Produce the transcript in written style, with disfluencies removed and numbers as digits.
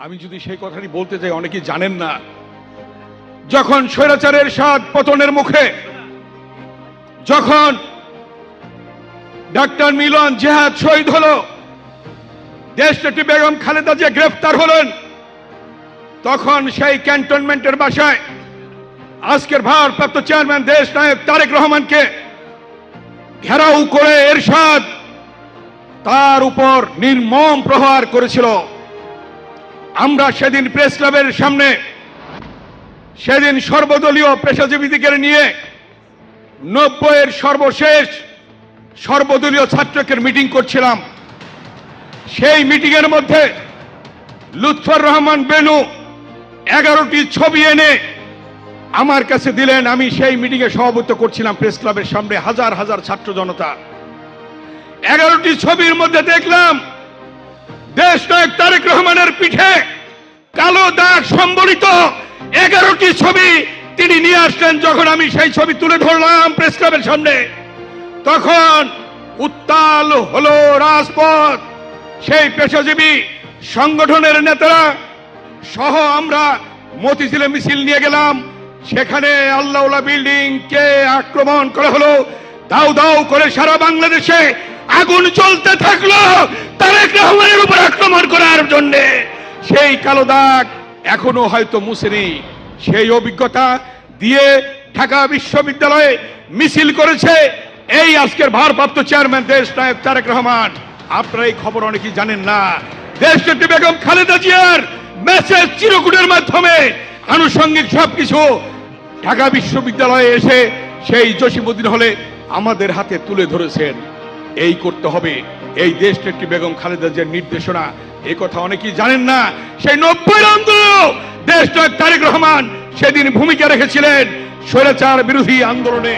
আমি যদি সেই কথাটি বলতে যাই অনেকেই জানেন না, যখন স্বৈরাচারের স্বাদ পতনের মুখে যখন ডাক্তার মিলন জিহাদ শহীদ হলো, দেশনেত্রী বেগম খালেদা জিয়া গ্রেফতার হলেন, তখন সেই ক্যান্টনমেন্টের বাসায় আজকের ভারপ্রাপ্ত চেয়ারম্যান দেশ নায়ক তারেক রহমানকে ঘেরাও করে এরশাদ তার উপর নির্মম প্রহার করেছিল। আমরা সেদিন প্রেস ক্লাবের সামনে সেদিন সর্বদলীয় পেশাজীবীদের নিয়ে 90-এর সর্বশেষ সর্বদলীয় ছাত্রকের মিটিং করছিলাম। সেই মিটিং এর মধ্যে লুৎফর রহমান বেনু 11টি ছবি এনে আমার কাছে দিলেন। আমি সেই মিটিং এ সভাপতিত্ব করছিলাম প্রেস ক্লাবের সামনে, হাজার হাজার ছাত্র জনতা। 11টি ছবির মধ্যে দেখলাম দেশ নায়ক তারেক রহমানের পিঠে কালো দাগ সম্বলিত 11টি ছবি তিনি নিয়ে আসলেন। যখন আমি সেই ছবি তুলে ধরলাম প্রেস ক্লাবের সামনে, তখন উত্তাল হলো রাজপথ। সেই পেশাজীবী সংগঠনের নেতারা সহ আমরা মতিঝিলে মিছিল নিয়ে গেলাম। সেখানে আল্লাহউলা বিল্ডিং কে আক্রমণ করা হলো। দাউ দাউ করে সারা বাংলাদেশে আগুন জ্বলতে থাকলো তারেক রহমানের উপর আক্রমণ করার জন্য। সেই কালো দাগ এখনো হয়তো মুছেনি। সেই অভিজ্ঞতা দিয়ে ঢাকা বিশ্ববিদ্যালয়ে মিছিল করেছে এই আজকের ভারপ্রাপ্ত চেয়ারম্যান দেশ নায়ক তারেক রহমান। আপনারা এই খবর অনেকেই জানেন না। দেশনেত্রী বেগম খালেদা জিয়ার মেসেজ চিরকুটের মাধ্যমে আনুষঙ্গিক সবকিছু ঢাকা বিশ্ববিদ্যালয়ে এসে সেই জসিমউদ্দিন হলে আমাদের হাতে তুলে ধরেছেন। এই করতে হবে, এই দেশনেত্রী বেগম খালেদা জিয়ার নির্দেশনা। এই কথা অনেকেই জানেন না। সেই 90-এর আন্দোলন দেশ নায়ক তারেক রহমান সেদিন ভূমিকা রেখেছিলেন স্বৈরাচার বিরোধী আন্দোলনে।